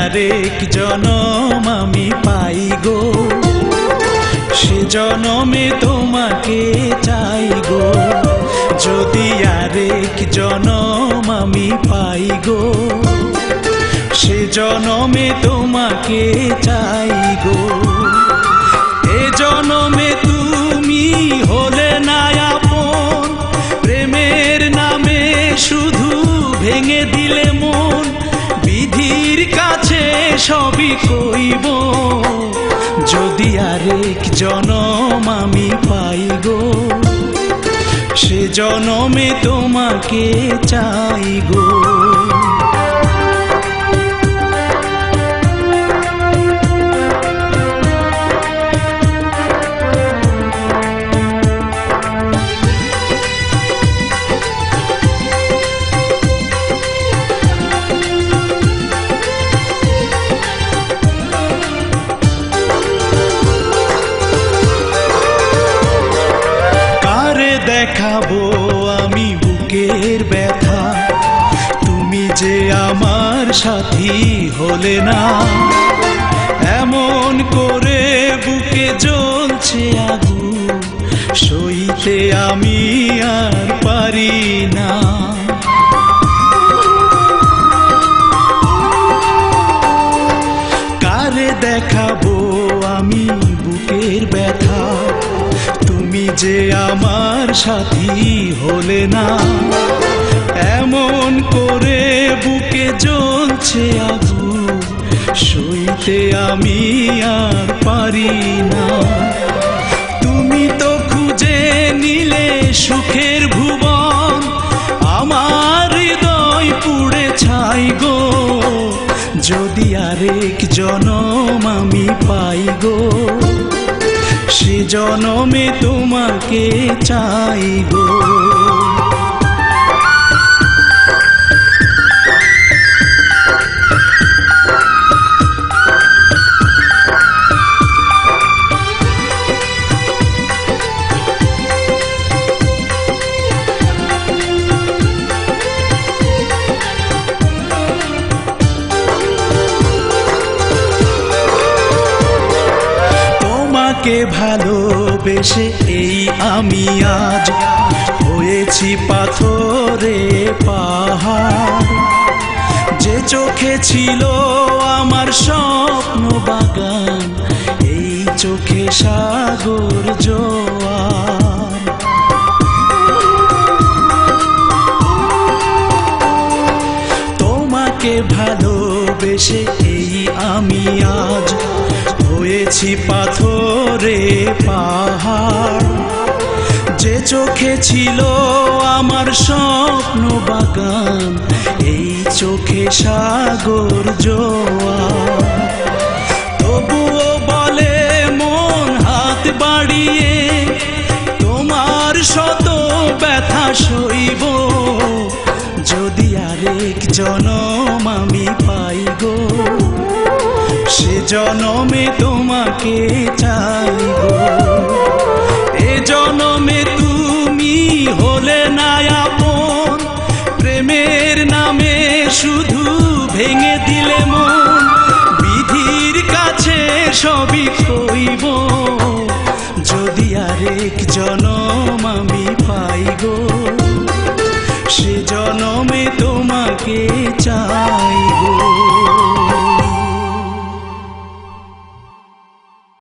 আরেক জনম আমি পাই গো, সে জনমে তোমাকে চাই গো। যদি আরেক জনম আমি পাই গো, সে জনমে তোমাকে চাই গো। এ জনমে তুমি হলে না আপন, প্রেমের নামে শুধু ভেঙে দিলে মন। বিধির কাছে সবই কইব, যদি আরেক জনম আমি পাই গো, সে জনমে তোমাকে চাই গো। দেখাবো আমি বুকের ব্যথা, তুমি যে আমার সাথী হলে না। এমন করে বুকে জ্বলছে আগুন, সইতে আমি আর পারি না। কারে দেখাবো আমি বুকের ব্যথা, তুমি যে আমার সাথী হলে না। এমন করে বুকে জ্বলছে আগুন, সইতে আমি আর পারি না। তুমি তো খুঁজে নিলে সুখের ভুবন, আমার হৃদয় পুড়ে ছাই গো। যদি আরেক জনম আমি পাই গো, সে জনমে তোমাকে চাই গো। তোমাকে ভালোবেসে এই আমি আজ হয়েছি পাথরে পাহাড়। যে চোখে ছিল আমার স্বপ্ন বাগান, এই চোখে সাগর জোয়ার। তোমাকে ভালোবেসে এই আমি আজ হয়েছি পাথরে পাহাড়। যে চোখে ছিল আমার স্বপ্ন বাগান, এই চোখে সাগর জোয়ার। তবুও বলে মন হাত বাড়িয়ে, তোমার শত ব্যথা সইব। যদি আরেক জনম আমি পাই গো, সে জনমে তোমাকে চাই গো। এ জনমে তুমি হলে না আপন, প্রেমের নামে শুধু ভেঙে দিলে মন। বিধির কাছে সবই কইব, যদি আরেক জনম আমি পাই গো, সে জনমে